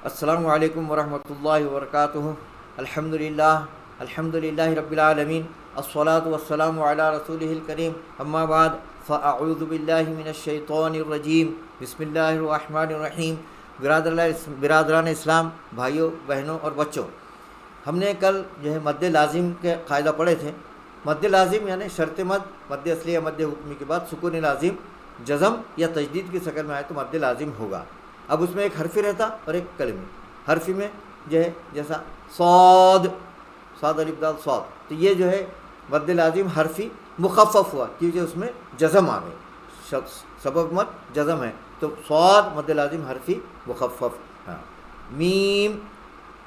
السلام علیکم ورحمۃ اللہ وبرکاتہ. الحمدللہ رب العالمین. الصلاۃ والسلام علی رسولہ الکریم. اما بعد فاعوذ باللہ من الشیطان الرجیم. بسم اللہ الرحمن الرحیم. برادران اسلام، بھائیوں بہنوں اور بچوں، ہم نے کل مد لازم کے قاعدہ پڑھے تھے. مد لازم یعنی شرط مد اصلی یا مد حکمی کے بعد سکون لازم جزم یا تجدید کی شکل میں آئے تو مد لازم ہوگا. اب اس میں ایک حرفی رہتا اور ایک کلمی. حرفی میں جیسا صاد الف دال صاد، تو یہ مد لازم حرفی مخفف ہوا کیونکہ اس میں جزم آ گئی، سبب مد جزم ہے تو صاد مد لازم حرفی مخفف. میم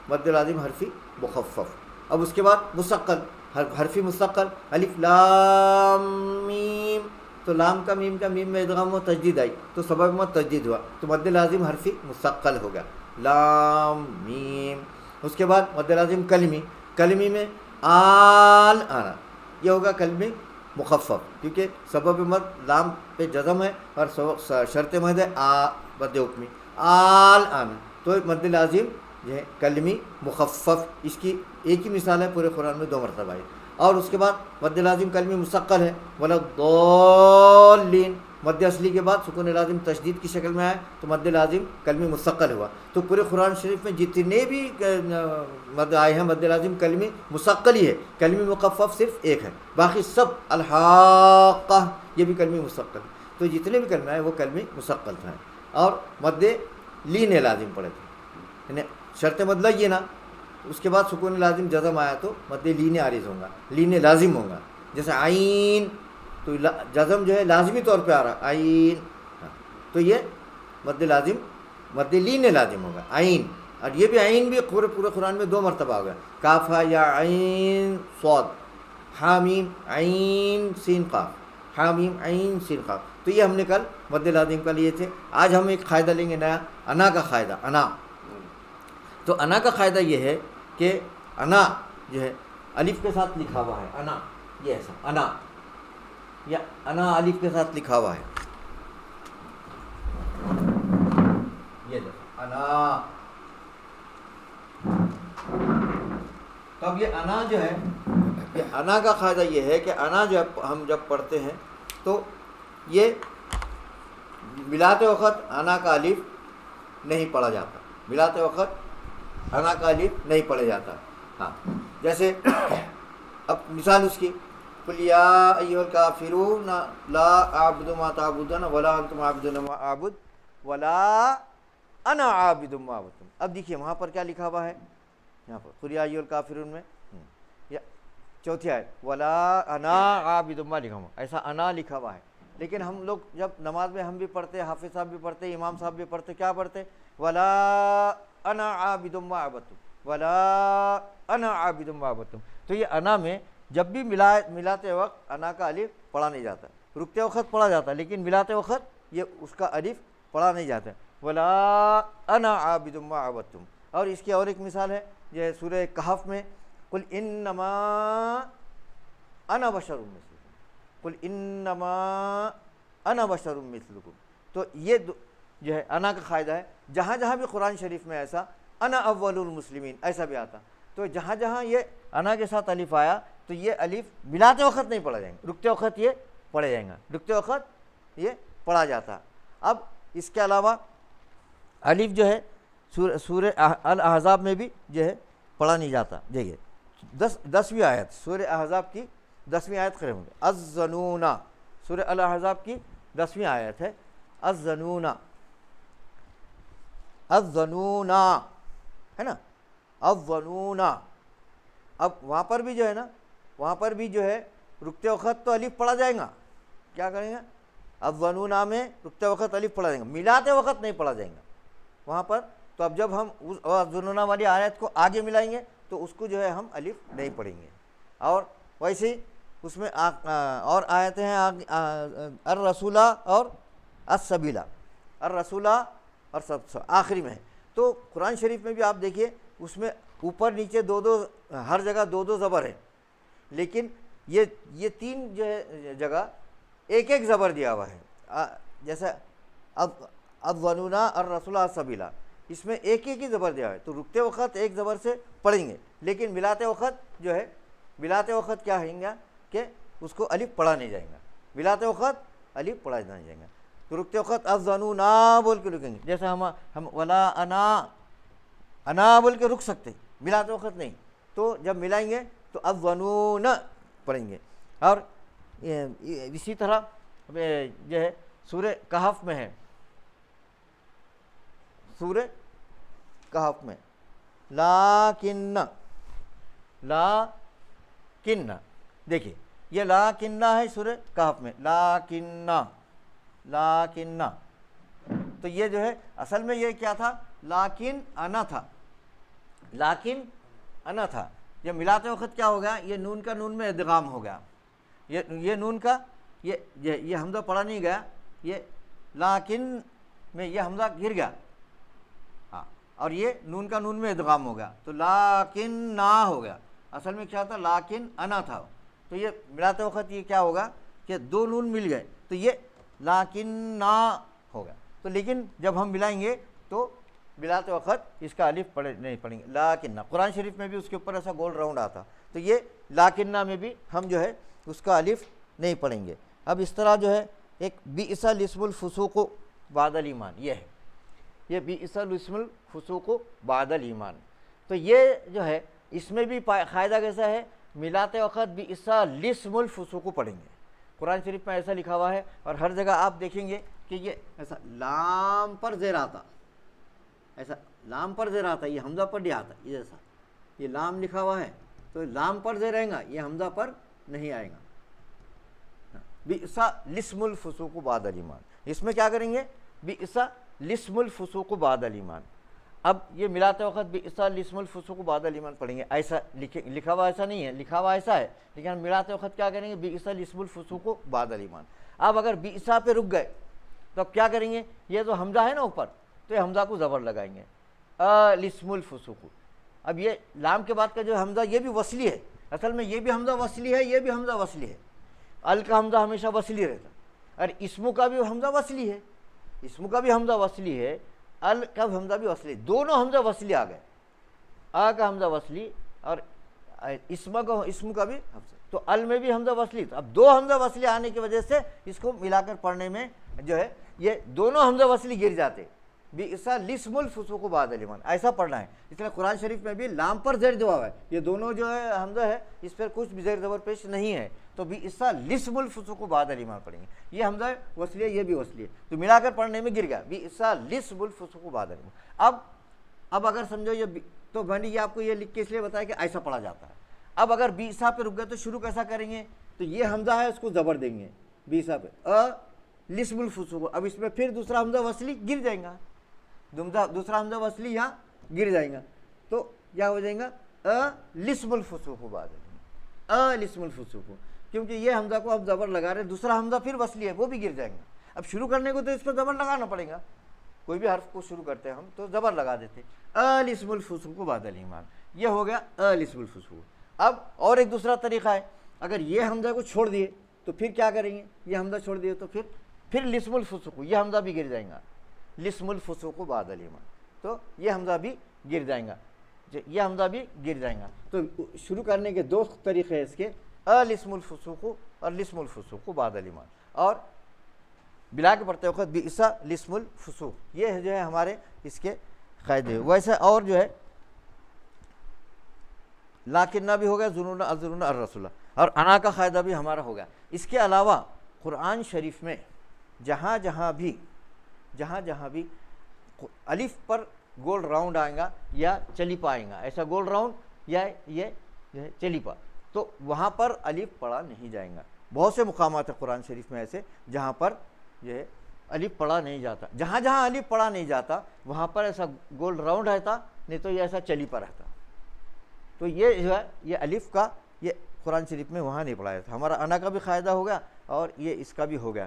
مد لازم حرفی مخفف. اب اس کے بعد مستقل حرفی مستقل الف لام میم، تو لام کا میم میں ادغام و تجدید آئی تو سبب مد تجدید ہوا تو مد لازم حرفی مستقل ہو گیا لام میم. اس کے بعد مد لازم کلمی میں آل آنا، یہ ہوگا کلمی مخفف کیونکہ سبب مد لام پہ جزم ہے اور شرط مد ہے مد حکمی آل آنا، تو مد لازم کلمی مخفف. اس کی ایک ہی مثال ہے پورے قرآن میں 2 مرتبہ ہے. اور اس کے بعد مد لازم کلمی مستقل ہے وَلَضَّالِّينَ، مد اصلی کے بعد سکون لازم تشدید کی شکل میں آئے تو مد لازم کلمی مستقل ہوا. تو پورے قرآن شریف میں جتنے بھی مد آئے ہیں مد لازم کلمی مستقل ہی ہے، کلمی مخفف صرف ایک ہے، باقی سب الحاقہ یہ بھی کلمی مستقل. تو جتنے بھی کلمے ہیں وہ کلمی مستقل ہیں. اور مد لین لازم پڑے تھے یعنی شرط مد لینہ، اس کے بعد سکون لازم جزم آیا تو مد لین عارض ہوگا، لین لازم ہوگا. جیسے عین تو جزم لازمی طور پہ آ رہا عین، تو یہ مد لازم مد لین لازم ہوگا عین. اور یہ بھی عین بھی پورے قرآن میں 2 مرتبہ ہوگا، کافا یا عین صاد، حامیم عین سین قاف، حامیم عین سین قاف. تو یہ ہم نے کل مد لازم کا لیے تھے. آج ہم ایک قاعدہ لیں گے نیا، انا کا قاعدہ. انا تو انا کا قاعدہ یہ ہے کہ انا الف کے ساتھ لکھا ہوا ہے. انا یہ ایسا انا یا انا الف کے ساتھ لکھا ہوا ہے، یہ دیکھو انا. تو اب یہ انا یہ انا کا قاعدہ یہ ہے کہ انا ہم جب پڑھتے ہیں تو یہ ملاتے وقت انا کا الف نہیں پڑھا جاتا، ملاتے وقت انا کا الف نہیں پڑھا جاتا. ہاں جیسے اب مثال اس کی قل یا ایھا الکافرون لا اعبد ما تعبدون ولا انتم عابدون ما اعبد ولا انا عابد ما عبدتم. اب دیکھیے وہاں پر کیا لکھا ہوا ہے، یہاں پر قل یا ایھا الکافرون میں یا چوتھی آیت ولا انا عابد ما لکھا ہوا، ایسا انا لکھا ہوا ہے. لیکن ہم لوگ جب نماز میں ہم بھی پڑھتے، حافظ صاحب بھی پڑھتے، امام صاحب بھی پڑھتے، کیا پڑھتے ولا انا عابد ما عبدتم ولا انا عابد ما عبدتم. تو یہ انا میں جب بھی ملاتے وقت انا کا الف پڑھا نہیں جاتا، رکتے وقت پڑھا جاتا لیکن ملاتے وقت یہ اس کا الف پڑھا نہیں جاتا. ولا انا عابد ما عبدتم. اور اس کی اور ایک مثال ہے یہ سورہ کہف میں قل انما انا بشر مثلکم، قل انما انا بشر مثلکم. تو یہ انا کا قاعدہ ہے. جہاں جہاں بھی قرآن شریف میں ایسا انا اول المسلمین ایسا بھی آتا، تو جہاں جہاں یہ انا کے ساتھ الف آیا تو یہ الف ملاتے وقت نہیں پڑھا جائیں گا، رکتے وقت یہ پڑھے جائیں گا، رکتے وقت یہ پڑھا جاتا. اب اس کے علاوہ الف سورہ الاحزاب میں بھی پڑھا نہیں جاتا. دیکھیے 10ویں آیت سورہ احزاب کی 10ویں آیت قریب ہوگی الظنون، سورہ الاحزاب کی 10ویں آیت ہے الظنون، الظنون ہے نا الظنون. اب وہاں پر بھی نا وہاں پر بھی رکتے وقت تو الف پڑھا جائے گا، کیا کریں گے الظنون میں رکتے وقت الف پڑھا جائے گا، ملاتے وقت نہیں پڑھا جائے گا وہاں پر. تو اب جب ہم الظنون والی آیت کو آگے ملائیں گے تو اس کو ہم الف نہیں پڑھیں گے. اور ویسے ہی اس میں اور آیتیں ہیں الرسولہ اور السبیلہ، الرسولہ اور سب آخری میں ہے. تو قرآن شریف میں بھی آپ دیکھیے اس میں اوپر نیچے ہر جگہ 2 زبر ہیں، لیکن یہ 3 جگہ ایک زبر دیا ہوا ہے. جیسے الظنون الرسولہ السبیلہ، اس میں ایک ایک ہی زبر دیا ہے، تو رکتے وقت ایک زبر سے پڑھیں گے، لیکن ملاتے وقت جو ہے ملاتے وقت کیا ہوئیں گا کہ اس کو الف پڑھا نہیں جائیں گا، ملاتے وقت الف پڑھا نہیں جائیں گا، تو رکتے وقت الظنونا بول کے رکیں گے، جیسے ہم ولا انا بول کے رک سکتے، ملاتے وقت نہیں، تو جب ملائیں گے تو الظنون پڑھیں گے۔ اور اسی طرح جو ہے سورہ کہف میں ہے، سورہ کہف میں لاکن دیکھیے یہ لاکن ہے سورہ کہف میں، لاکن تو یہ جو ہے اصل میں یہ کیا تھا، لاکن انا تھا، جب ملاتے وقت کیا ہو گیا، یہ نون کا نون میں ادغام ہو گیا، یہ نون کا یہ حمزہ پڑھا نہیں گیا، یہ لاکن میں یہ حمزہ گر گیا، ہاں، اور یہ نون کا نون میں ادغام ہو گیا، تو لاکن نا ہو گیا، اصل میں کیا تھا، لاکن انا تھا، تو یہ ملاتے وقت یہ کیا ہوگا کہ دو نون مل گئے، تو یہ لاکن نا ہو گیا، تو لیکن جب ہم ملائیں گے تو ملاتے وقت اس کا الف نہیں پڑھیں گے، لاکنہ، قرآن شریف میں بھی اس کے اوپر ایسا گول راؤنڈ آتا، تو یہ لاکنہ میں بھی ہم جو ہے اس کا الف نہیں پڑھیں گے۔ اب اس طرح جو ہے ایک بئس الاسم الفسوق بعد الایمان، یہ ہے، یہ بئس الاسم الفسوق بعد الایمان، تو یہ جو ہے اس میں بھی قاعدہ کیسا ہے، ملاتے وقت بئس الاسم الفسوق پڑھیں گے، قرآن شریف میں ایسا لکھا ہوا ہے، اور ہر جگہ آپ دیکھیں گے کہ یہ ایسا لام پر زیر آتا، ایسا لام پر زیر آتا، یہ حمزہ پر نہیں آتا، یہ جیسا یہ لام لکھا ہوا ہے تو لام پر زیر رہے گا، یہ حمزہ پر نہیں آئے گا، بئس الاسم الفسوق بعد الایمان، اس میں کیا کریں گے، بئس الاسم الفسوق بعد الایمان، اب یہ ملاتے وقت بئس الاسم الفسوق بعد الایمان پڑھیں گے، ایسا لکھا ہوا ایسا نہیں ہے، لکھا ہوا ایسا ہے، لیکن ہم ملاتے وقت کیا کریں گے، بئس الاسم الفسوق بعد الایمان۔ اب اگر بئس پہ رک گئے تو اب کیا کریں گے، یہ جو حمزہ ہے نا اوپر، تو یہ حمزہ کو زبر لگائیں گے، الاسم الفسوق، اب یہ لام کے بعد کا جو حمزہ یہ بھی وصلی ہے، اصل میں یہ بھی حمزہ وصلی ہے، یہ بھی حمزہ وصلی ہے، ال کا حمزہ ہمیشہ وصلی رہتا، اور اسمو کا بھی حمزہ وصلی ہے، اسمو کا بھی حمزہ وصلی ہے، ال کا حمزہ بھی وصلی، دونوں حمزہ وصلی آ گئے، آ کا حمزہ وصلی اور اسم کا بھی حمزہ، تو ال میں بھی حمزہ وصلی، اب دو حمزہ وصلی آنے کی وجہ سے اس کو ملا کر پڑھنے میں جو ہے یہ دونوں حمزہ وصلی گر جاتے، بئس الاسم الفسوق بعد الایمان، ایسا پڑھنا ہے، اس لیے قرآن شریف میں بھی لام پر زیر دعا ہے، یہ دونوں جو ہے حمزہ ہے اس پر کچھ بھی زیر زبر پیش نہیں ہے، تو بئس الاسم الفسوق بعد الایمان پڑھیں گے، یہ حمزہ وصلی ہے، یہ بھی وصلی ہے، تو ملا کر پڑھنے میں گر گیا، بئس الاسم الفسوق بعد الایمان۔ اب اگر سمجھو یہ تو میں نے یہ آپ کو یہ لکھ کے اس لیے بتایا کہ ایسا پڑھا جاتا ہے، اب اگر بئس پہ رک گئے تو شروع کیسا کریں گے، تو یہ حمزہ ہے اس کو زبر دیں گے بئس پہ، الاسم الفسوق، اب اس میں پھر دوسرا حمزہ وصلی گر جائیں گا، دوسرا حمزہ وصلی یہاں گر جائیں گا، تو کیا ہو جائیں گا، الاسم الفسوق بعد الایمان، الاسم الفسوق، کیونکہ یہ حمزہ کو اب زبر لگا رہے، دوسرا حمزہ پھر وصلی ہے وہ بھی گر جائیں گا، اب شروع کرنے کو تو اس کو زبر لگانا پڑے گا، کوئی بھی حرف کو شروع کرتے ہیں ہم تو زبر لگا دیتے، الاسم الفسوق بعد الایمان، یہ ہو گیا الاسم الفسوق۔ اب اور ایک دوسرا طریقہ ہے، اگر یہ حمزہ کو چھوڑ دیے تو پھر کیا کریں گے، یہ حمزہ چھوڑ دیے تو پھر الاسم الفسوق، یہ حمزہ بھی گر جائیں گا، الاسم الفسوق بعد الایمان، تو یہ حمزہ بھی گر جائیں گا، یہ حمزہ بھی گر جائیں گا، تو شروع کرنے کے دو طریقے ہیں اس کے، الاسم الفسوق اور الاسم الفسوق بعد الایمان، اور بلا کے پڑھتے وقت بئس الاسم الفسوق، یہ جو ہے ہمارے اس کے قاعدے۔ ویسے اور جو ہے لاکنہ بھی ہو گیا، ظنون الظنون الرسول، اور انا کا قاعدہ بھی ہمارا ہو گیا۔ اس کے علاوہ قرآن شریف میں جہاں جہاں بھی الف پر گول راؤنڈ آئے گا یا چلی پائیں گا، ایسا گول راؤنڈ یا یہ جو ہے چلی پا، تو وہاں پر الف پڑھا نہیں جائیں گا۔ بہت سے مقامات ہیں قرآن شریف میں ایسے جہاں پر جو ہے الف پڑھا نہیں جاتا، جہاں جہاں الف پڑھا نہیں جاتا وہاں پر ایسا گول راؤنڈ رہتا، نہیں تو یہ ایسا چلی پا رہتا، تو یہ جو ہے یہ الف کا یہ قرآن شریف میں وہاں نہیں پڑھا جاتا۔ ہمارا انا کا بھی قاعدہ ہو گیا اور یہ اس کا بھی ہو گیا۔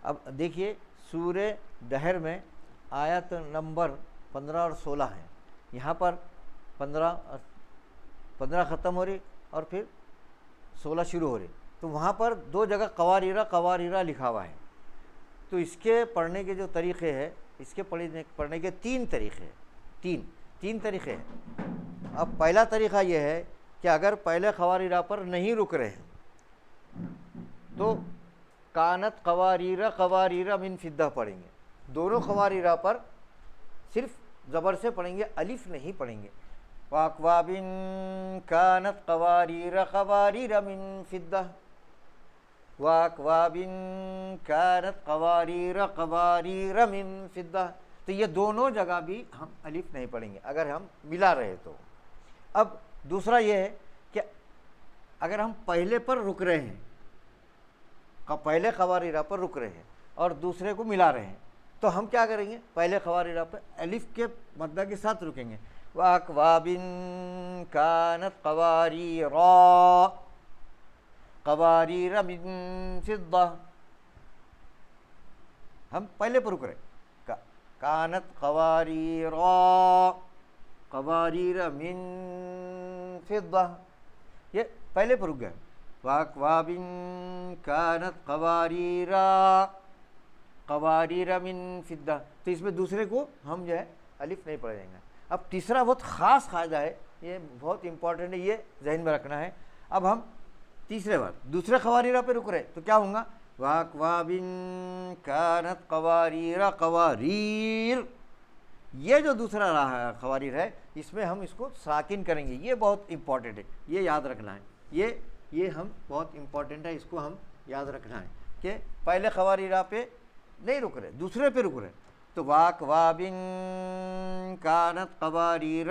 اب دیکھیے سورہ دہر میں آیت نمبر 15 اور 16 ہیں، یہاں پر 15 ختم ہو رہی اور پھر 16 شروع ہو رہی، تو وہاں پر دو جگہ قواریرہ لکھا ہوا ہے، تو اس کے پڑھنے کے جو طریقے ہیں، اس کے پڑھنے کے تین طریقے ہیں، تین طریقے ہیں۔ اب پہلا طریقہ یہ ہے کہ اگر پہلے قواریر پر نہیں رک رہے ہیں تو کانت قواریر من فضہ پڑھیں گے، دونوں قواریر پر صرف زبر سے پڑھیں گے، الف نہیں پڑھیں گے۔ واکواب کانت قواریر من فضہ، واکواب کانت قواریر من فضہ، تو یہ دونوں جگہ بھی ہم الف نہیں پڑھیں گے اگر ہم ملا رہے تو۔ اب دوسرا یہ ہے کہ اگر ہم پہلے پر رک رہے ہیں، پہلے قواریر پر رک رہے ہیں اور دوسرے کو ملا رہے ہیں، تو ہم کیا کریں گے؟ پہلے قواریر پر الف کے مدہ کے ساتھ رکیں گے، وَأَكْوَابٍ كَانَتْ قَوَارِيرَ مِن فِضَّةٍ، ہم پہلے پر رک رہے ہیں، کانت قواریر من فضہ، یہ پہلے پر رک گئے۔ وَأَكْوَابٍ كَانَتْ قَوَارِيرَ مِن فِضَّةٍ، تو اس میں دوسرے کو ہم جو ہے الف نہیں پڑھیں گے۔ اب تیسرا بہت خاص قاعدہ ہے، یہ بہت امپورٹنٹ ہے، یہ ذہن میں رکھنا ہے۔ اب ہم تیسرے بار دوسرے قواریر پہ رک رہے تو کیا ہوں گا؟ وَأَكْوَابٍ كَانَتْ قَوَارِيرَ، یہ جو دوسرا قواریر ہے اس میں ہم اس کو ساکن کریں گے، یہ بہت امپورٹنٹ ہے، یہ یاد رکھنا ہے، یہ ہم بہت امپورٹنٹ ہے، اس کو ہم یاد رکھنا ہے کہ پہلے قواریر پہ نہیں رک رہے، دوسرے پہ رک رہے، تو واکواب کانت قواریر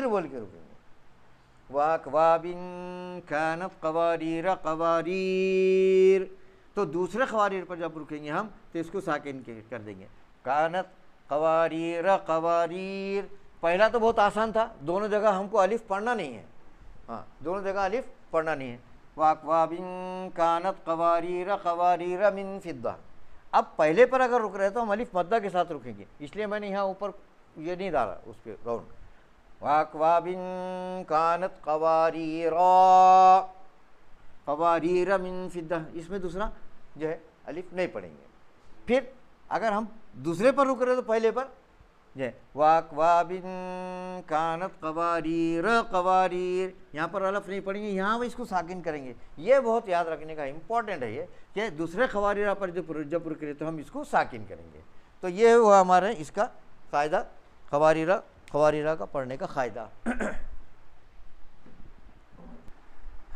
بول کے رکیں گے، واکواب کانت قواریر، تو دوسرے قواریر پر جب رکیں گے ہم تو اس کو ساکن کر دیں گے، کانت قواریر۔ پہلا تو بہت آسان تھا، دونوں جگہ ہم کو الف پڑھنا نہیں ہے، ہاں دونوں جگہ الف پڑھنا نہیں ہے، واکواب کانت قواریر من فضہ۔ اب پہلے پر اگر رک رہے تو ہم الف مدہ کے ساتھ رکیں گے، اس لیے میں نے یہاں اوپر یہ نہیں ڈالا اس پہ راؤنڈ، واکواب کانت قواریر من فضہ، اس میں دوسرا جو ہے الف نہیں پڑھیں گے۔ پھر اگر ہم دوسرے پر رک رہے تو پہلے پر جو ہے واکواب کانت قواریر، یہاں پر الف نہیں پڑھیں گے، یہاں اس کو ساکن کریں گے، یہ بہت یاد رکھنے کا امپورٹنٹ ہے، یہ کہ دوسرے قواریر پر جب رک رہے تو ہم اس کو ساکن کریں گے۔ تو یہ ہوا ہمارے اس کا قاعدہ، قواریر کا پڑھنے کا قاعدہ۔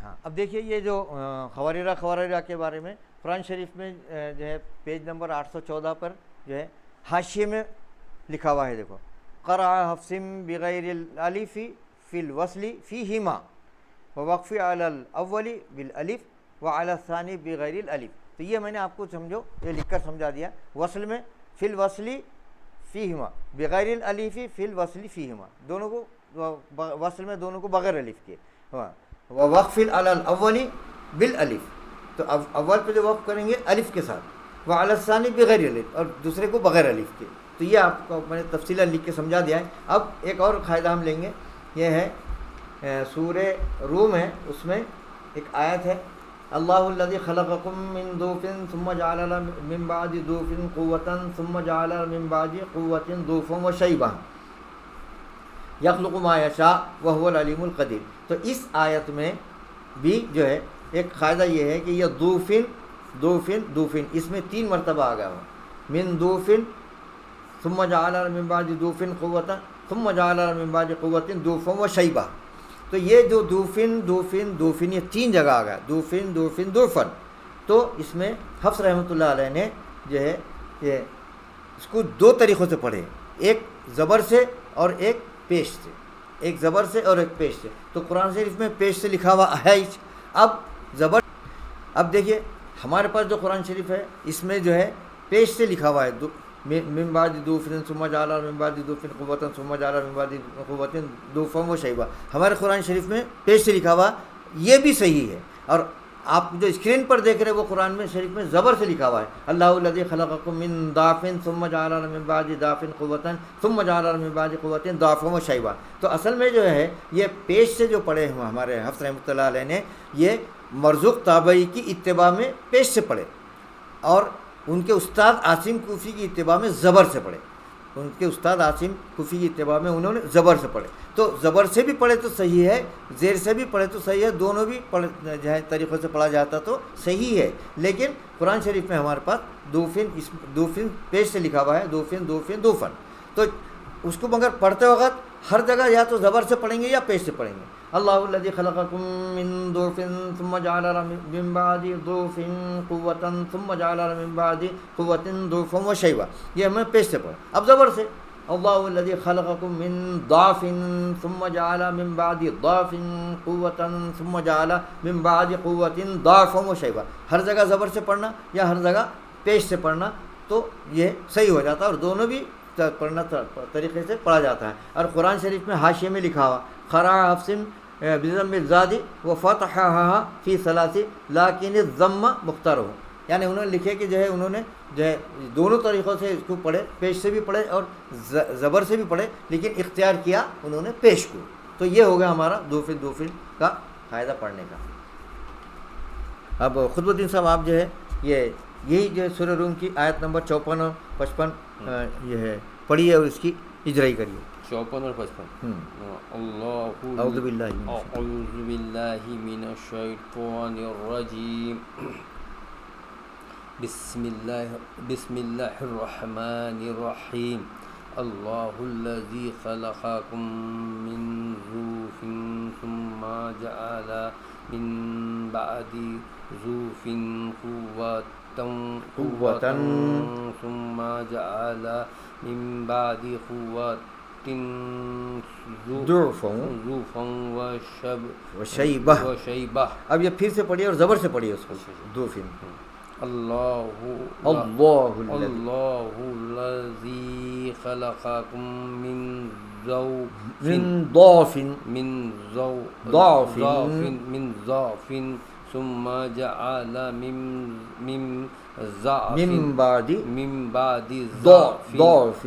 ہاں اب دیکھیے یہ جو قواریر کے بارے میں قرآن شریف میں جو ہے پیج نمبر 814 پر جو ہے حاشیے میں لکھا ہوا ہے، دیکھو، قرأ حفص بغیر الالف فی الوصل فیہما ووقف علی الاول بالالف وعلی الثانی بغیر الالف۔ تو یہ میں نے آپ کو سمجھو یہ لکھ کر سمجھا دیا، وصل میں فی الوصل فیہما، بغیر الالف فی الوصل فیہما، دونوں کو وصل میں دونوں کو بغیر الف کے، ووقف علی الاول بالالف، تو اول پہ جو وقف کریں گے الف کے ساتھ، وعلی الثانی بغیر الف، اور دوسرے کو بغیر الف کے۔ تو یہ آپ کو میں نے تفصیلہ لکھ کے سمجھا دیا ہے۔ اب ایک اور قاعدہ ہم لیں گے، یہ ہے سورہ روم ہے، اس میں ایک آیت ہے، اللہ الذی خلقکم من ضعف ثم جعل من بعد ضعف قوة ثم جعل من بعد قوة ضعفا وشیبہ یخلق ما یشاء وهو العلیم القدیر۔ تو اس آیت میں بھی جو ہے ایک قاعدہ یہ ہے کہ یہ دوفن اس میں 3 مرتبہ آ گیا ہو، من دوفن ثم جعل من بعد دوفن قوة ثم جعل من بعد قوة ضعفا وشیبہ۔ تو یہ جو دوفن یہ 3 جگہ آ گیا، دوفن، تو اس میں حفص رحمۃ اللہ علیہ نے جو ہے یہ اس کو 2 طریقوں سے پڑھے، ایک زبر سے اور ایک پیش سے، ایک زبر سے اور ایک پیش سے۔ تو قرآن شریف میں پیش سے لکھا ہوا ہے، اب زبر، اب دیکھیے ہمارے پاس جو قرآن شریف ہے اس میں جو ہے پیش سے لکھا ہوا ہے، من بعد دوفن ثم جعل من بعد دوفن قوة ثم جعل من بعد قوة ضعفا وشیبہ، ہمارے قرآن شریف میں پیش سے لکھا ہوا، یہ بھی صحیح ہے۔ اور آپ جو اسکرین پر دیکھ رہے ہیں وہ قرآن میں شریف میں زبر سے لکھا ہوا ہے، اللہ الذی خلقکم من ضعف ثم جعل من بعد ضعف قوة ثم جعل من بعد قوة ضعفا وشیبہ۔ تو اصل میں جو ہے یہ پیش سے جو پڑھے ہوئے ہمارے حفص رحمۃ اللہ علیہ نے، یہ مرزوق تابعی کی اتباع میں پیش سے پڑھے اور ان کے استاد عاصم کوفی کی اتباع میں زبر سے پڑھے. ان کے استاد عاصم کوفی کی اتباع میں انہوں نے زبر سے پڑھے. تو زبر سے بھی پڑھے تو صحیح ہے, زیر سے بھی پڑھے تو صحیح ہے, دونوں بھی جو ہے طریقوں سے پڑھا جاتا تو صحیح ہے. لیکن قرآن شریف میں ہمارے پاس دوفن پیش سے لکھا ہوا ہے, دوفن. تو اس کو مگر پڑھتے وقت ہر جگہ یا تو زبر سے پڑھیں گے یا پیش سے پڑھیں گے. اللہ الذی خلقکم من ضعف ثم جعل من بعد ضعف قوة ثم جعل من بعد قوة ضعفا وشیبہ, یہ ہمیں پیش سے پڑھا. اب زبر سے اللہ الذی خلقکم من ضعف ثم جعل من بعد ضعف قوة ثم جعل من بعد قوة ضعفا وشیبہ, ہر جگہ زبر سے پڑھنا یا ہر جگہ پیش سے پڑھنا تو یہ صحیح ہو جاتا ہے, اور دونوں بھی پڑھنا طریقے سے پڑھا جاتا ہے. اور قرآن شریف میں حاشیے میں لکھا ہوا قرأ حفص بضم الزاد وفتحها فی ثلاث لیکن الضم مختارہ, یعنی انہوں نے لکھے کہ جو ہے دونوں طریقوں سے اس کو پڑھے, پیش سے بھی پڑھے اور زبر سے بھی پڑھے, لیکن اختیار کیا انہوں نے پیش کو. تو یہ ہو گیا ہمارا دوفل کا قاعدہ پڑھنے کا. اب خطب الدین صاحب آپ جو ہے یہی جو ہے سورہ روم کی آیت نمبر 54 اور 55 یہ ہے پڑھیے اور اس کی اجرائی کریے. 54 اور 55. اعوذ باللہ من الشیطان الرجیم. بسم اللہ الرحمن الرحیم. اللہ الذی خلقکم من ضعف ثم جعل من بعد ضعف قوة ثم جعل من بعد قوة ضعفا وشیبہ. اب یہ پھر سے پڑھیے اور زبر سے پڑھیے اس کو. دوفن اللہ الذی خلقکم من ضعف ثم جعل من بعد ضعف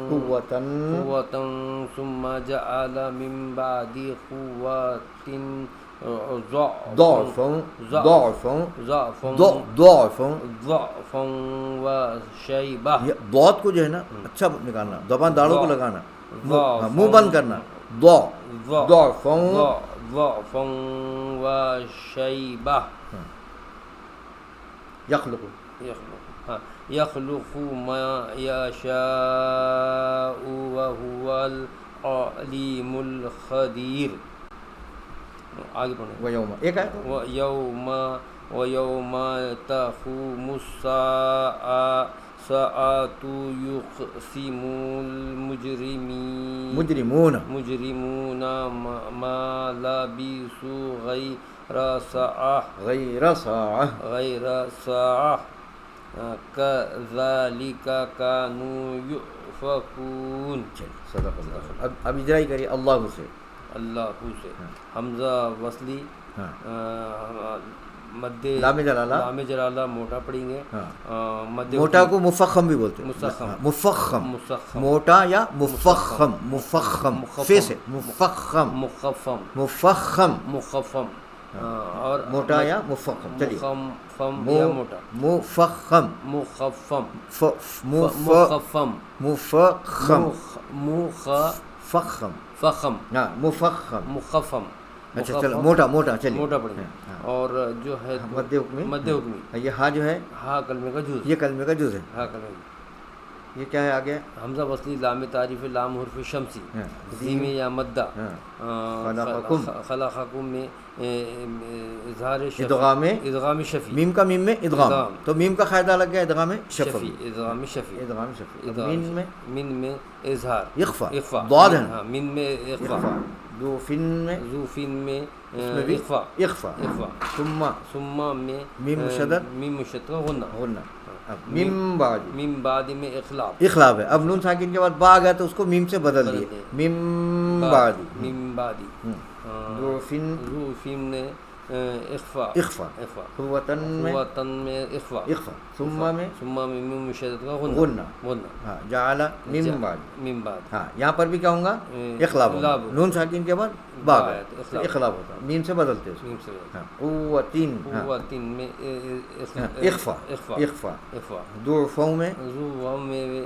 قوة ثم جعل من بعد قوة ضعفا وشیبہ. ضاد کو جو ہے نا اچھا نکالنا, زبان داڑوں کو لگانا, منہ بند کرنا. ضعفا وشیبہ. یخلق ما یشاء وهو العلیم القدیر. آگے پڑھیں. وَيَوْمَ تَقُومُ السَّاعَةُ يُقْسِمُ الْمُجْرِمُونَ مَا لَبِثُوا غَيْرَ سَاعَةٍ كَذَلِكَ كَانُوا يُؤْفَكُونَ. اب اجرائی کریے اللہ سے. حمزہ وصلی مد لام جلالہ موٹا پڑھیں گے. موٹا کو مفخم بھی بولتے ہیں. مفخم موٹا یا مفخم فے سے مفخم اور موٹا یا مفخم. چلیے مفخم مخفم. اچھا چلو موٹا چلیے موٹا پڑھیں. اور جو ہے مد حکمی, یہ ہاں جو ہے ہاں کلمے کا جز, یہ کلمے کا جز ہے. ہاں کلمے. یہ کیا ہے آگے؟ حمزہ وصلی لام تعریف لام حرف شمسی زیم یا مدہ. خلقکم میں اظہار ادغام شفی. میم کا میم میں ادغام, تو میم کا قاعدہ لگ گیا ادغام شفی. ادغام شفی. من میں اظہار اخفا ضاد ہے نا, من میں اخفا. ذوفن میں اخفا. ثم میں میم مشدد غنہ. میم بعد میں اخلاف ہے. اب نون ساکن کے بعد با آ گیا تو اس کو میم سے بدل دیے. میم بعدی. ذوفن نے اخفا اخفا، اخفا، قوتن میں وطن میں اخفا، اخفا، ثم میں ثم میں میم شدت کا غنہ، غنہ، غنہ، ہاں جعل من بعد، میم بعد، ہاں یہاں پر بھی کیا ہوں گا اخلاب ہوگا، اخلاب، نون ساکن کے بعد با با ہے ہے، تو اخلاب ہوتا ہے، میم سے بدلتے اس میم کو، سے ہاں قوتن، ہاں قوتن میں اخفا، اخفا، اخفا، اخفا، ضعفوں میں ذو واو میں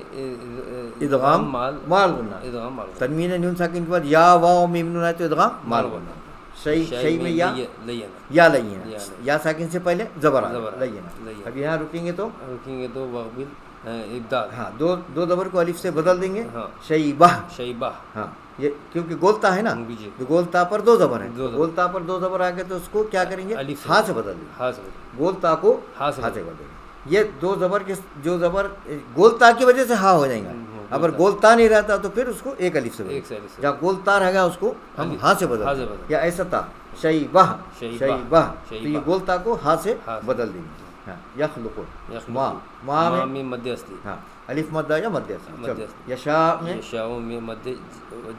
ادغام مال، مال غنہ، ادغام مال، تنوین نون ساکن کے بعد یا واو میم نون ہے تو ادغام مال مال غنہ، شیء میں یا لینا، یا لینا، یا یا ساکن سے پہلے زبر آ زبر، لینا، لینا، اب یہاں رکیں گے تو رکیں گے تو وقبل ابدال، ہاں دو زبر کو الف سے بدل دیں گے، ہاں شیبہ، شیبہ، ہاں یہ کیونکہ گولتا ہے نا، جی، تو گولتا پر دو زبر ہیں، دو زبر، گولتا پر دو زبر آ گئے تو اس کو کیا کریں گے، الف ہاں سے بدل دیں گے، ہاں سے، گولتا کو ہاں سے ہاں سے بدل دیں گے، یہ دو زبر کے جو زبر گولتا کی وجہ سے ہاں ہو جائیں گا، اگر گولتا نہیں رہتا تو پھر اس کو ایک الف سے بدل ایک سے الف سے، جہاں گولتا رہ گیا اس کو ہم الف، ہاں سے ہاں بدل سے دیں بدل، یا ایسا تھا شیبہ، شیبہ، شیبہ، تو شیبہ، یہ گولتا کو ہاں سے ہاں سے، بدل دیں گے، ہاں یخلق، یخلق، ماں ماں میں میں مد اصلی، ہاں الف مدہ یا مد اصلی، مد چلو اصلی، یشاء میں یشاء میں مد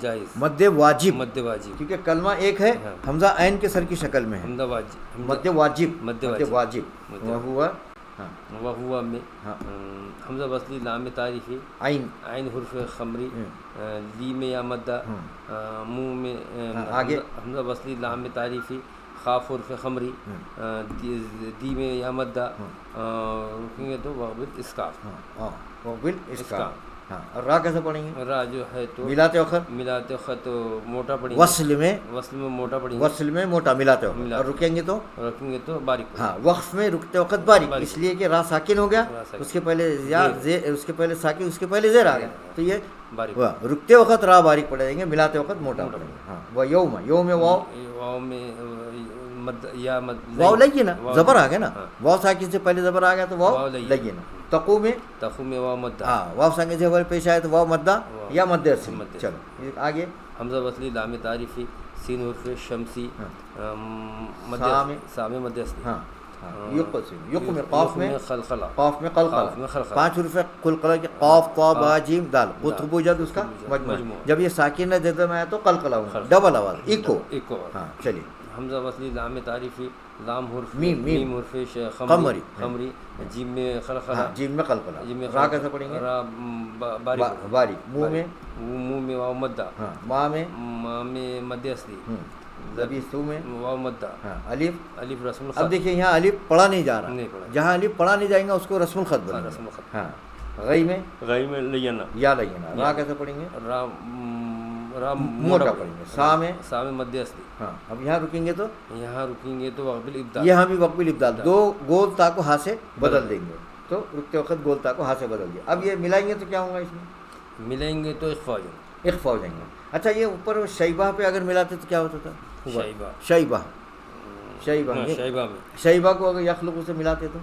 جائز، مد واجب، مد واجب، کیونکہ کلمہ ایک ہے ہاں، حمزہ عین کے سر کی شکل میں ہے، حمزہ واجب، مد واجب، مد مد واجب، واجب، مد وہ ہوا ہاں وہوا میں ہاں حمزہ وصلی لام تعریفی، عین، عین حرف خمری، لی میں یا مدہ، منہ میں آگے حمزہ وصلی لام تعریفی، خاف حرف خمری، دی میں یا مدہ، رکیں گے تو وقبل اسکاف، ہاں وقبل اسکان، اسکان، ہاں اور را کیسے پڑھیں گے، را جو ہے تو ملاتے وقت ملاتے خط موٹا پڑیں گے، وصل میں، وصل میں موٹا پڑیں گے، وصل میں موٹا ملاتے وقت، ملاتے اور رکیں گے تو رکھیں گے تو باریک پڑیں ہاں وقف میں رکتے وقت باریک، باریک، اس لیے کہ را ساکن ہو گیا، را ساکن، اس کے پہلے یا اس کے پہلے ساکن، اس کے پہلے زیر آ گیا، تو یہ باریک، رکتے وقت را باریک پڑیں گے، ملاتے وقت موٹا پڑیں گے، ہاں وہ یوم، یوم واو، واو میں مد یا مد، واو لگی نا، واو زبر آ گیا نا، ہاں، واو ساکن سے پہلے زبر آ گیا تو واو واو لگی نا، تقو میں تخو میں واو مدہ، ہاں واو ساکن سے پیش آئے تو واو مدہ یا مد اصلی، مد، چلو آگے حمزہ وصلی لام تعریفی، سین حرف شمسی، مد سامع، سامع مد اصلی، ہاں یق میں قاف میں، خلخلہ، قاف میں قاف قلقلہ، میں خلخلہ، 5 حروف قلقلہ کے قاف طا با قاف، جیم دال، قطب جد اس کا مجموعہ، جب یہ ساکن ہے جد میں آیا تو قلقلہ ہوگا، ڈبل آواز ایکو، ایکو، ہاں چلیے حمزہ وصلی لام تعریفی، لام حرف میم حرف قمری، خمری، جیم میں خلخلہ، ہاں جیم میں قلقلہ، جیم میں را کیسے پڑھیں گے، را باریک، باریک، منہ میں منہ میں واو مدہ، ہاں، ماں میں ماں میں مد اصلی، زبی سو میں واو مدہ، ہاں، الف، الف رسم اب الخط، دیکھیے یہاں الف پڑھا نہیں جا رہا، نہیں پڑھا، جہاں الف پڑھا نہیں جائیں گا اس کو رسم الخط بولیں گے، رسم الخط، ہاں، غی میں غی میں لینا، یا لینا، را کیسے پڑھیں گے، را موٹا پڑھیں گے، سا میں، سا میں مد اصلی، ہاں اب یہاں رکیں گے تو یہاں رکیں گے تو وقبل ابدال، یہاں بھی وقبل ابدال، دو گول تا کو ہاتھ سے بدل دیں گے، تو رکتے وقت گول تا کو ہاتھ سے بدل دیا، اب یہ ملائیں گے تو کیا ہوگا، اس میں ملیں گے تو اخفا، اخفا ہو جائیں گے، اچھا یہ اوپر شیبہ پہ اگر ملاتے تو کیا ہوتا تھا، شیبہ، شیبہ، شیبہ، شیبہ میں، شیبہ کو اگر یخلق سے ملاتے تو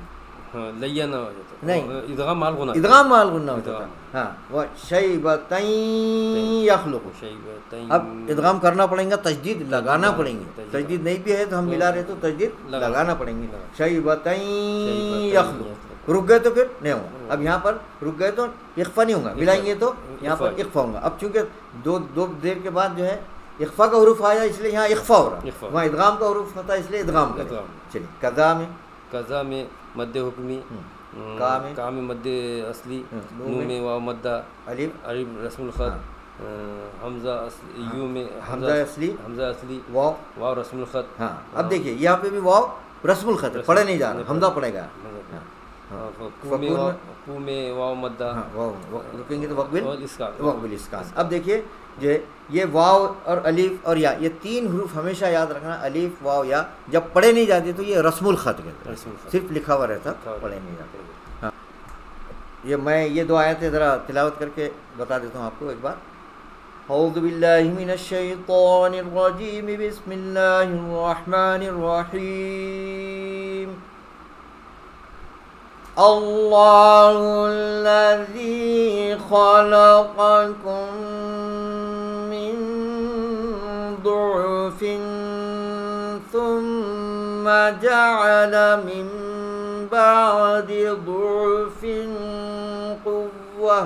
ہاں لینا ہو جاتا، نہیں، ادغام مال غنہ، ادغام مال غنہ ہوتا تھا، ہاں وہ شیبتین یخلق، شیبتین، اب ادغام کرنا پڑیں گا، تجدید لگانا پڑیں گے، تجدید نہیں بھی ہے تو ہم ملا رہے تو تجدید لگانا پڑیں گے، شیبتین یخلق، رک گئے تو پھر نہیں ہوگا، اب یہاں پر رک گئے تو اخفا نہیں ہوگا، ملائیں گے تو یہاں پر اخفا ہوگا، اب چونکہ دو دیر کے بعد جو ہے اخفا کا حروف آیا اس لیے یہاں اخفا ہو رہا، وہاں ادغام کا حروف ہوتا ہے اس لیے ادغام کریں، چلیے قضا میں، قضا میں مد حکمی، کا میں مد اصلی، نون میں واو مدہ، الف رسم الخط، حمزہ یوں میں حمزہ اصلی، حمزہ اصلی، واو رسم الخط، ہاں اب دیکھیے یہاں پہ بھی واو رسم الخط ہے، پڑھے نہیں جا رہا، حمزہ پڑھے گا، کو میں واو مدہ، رکیں گے تو وقبل اسکان، اسکان، اب دیکھیے جو ہے یہ واو اور الف اور یا، یہ 3 حروف ہمیشہ یاد رکھنا، الف واو یا جب پڑھے نہیں جاتے تو یہ رسم الخط کہتے ہیں، صرف لکھا ہوا رہتا، پڑھے نہیں جاتے، ہاں یہ 2 آیتیں ذرا تلاوت کر کے بتا دیتا ہوں آپ کو ایک بار، اعوذ باللہ من الشیطان الرجیم، بسم اللہ الرحمن الرحیم، اللہ الذی خلقکم من ضعف ثم جعل من بعد ضعف قوة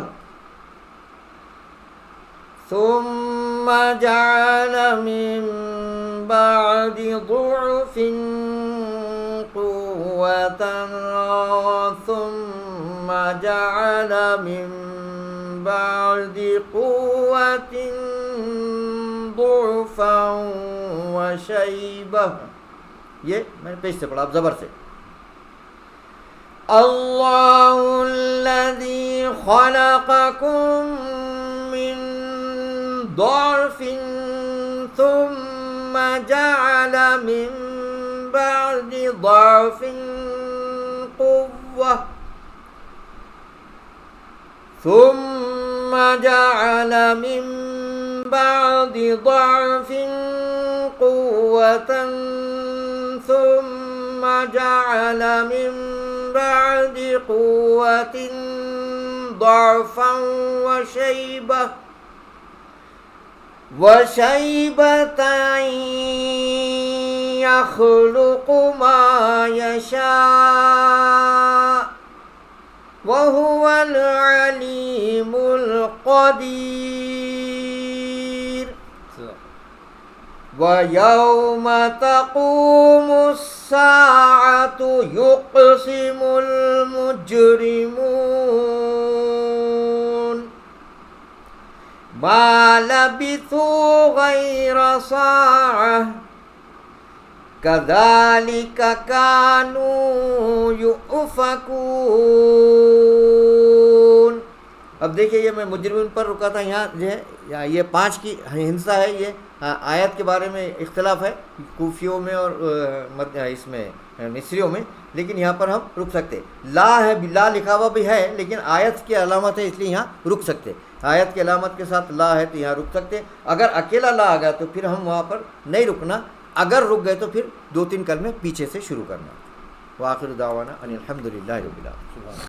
ثم جعل من بعد ضعف ضعف قوة ثم جعل من بعد قوة ضعفا وشيبة. یہ میں نے پیش سے پڑھا، اب زبر سے. اللہ الذی خلقکم من ضعف ثم جعل من بعد ضعف قوة ثم جعل من بعد ضعف قوة ثم جعل من بعد قوة ضعفا وشيبة يخلق ما يشاء وهو العليم القدير. وَيَوْمَ تَقُومُ السَّاعَةُ يُقْسِمُ الْمُجْرِمُونَ مَا لَبِثُوا غَيْرَ سَاعَةٍ كَذَلِكَ كَانُوا يُؤْفَكُونَ. اب دیکھیے یہ میں مجرمین پر رکا تھا، یہاں جو ہے یہ 5 کی ہندسہ ہے. یہ آیت کے بارے میں اختلاف ہے کوفیوں میں اور اس میں مصریوں میں، لیکن یہاں پر ہم رک سکتے. لا ہے، لا لکھا ہوا بھی ہے لیکن آیت کی علامت ہے اس لیے یہاں رک سکتے. آیت کی علامت کے ساتھ لا ہے تو یہاں رک سکتے. اگر اکیلا لا آ گیا تو پھر ہم وہاں پر نہیں رکنا. اگر رک گئے تو پھر 2-3 کلمے پیچھے سے شروع کرنا. وآخر دعوانا ان الحمد للہ رب العالمین.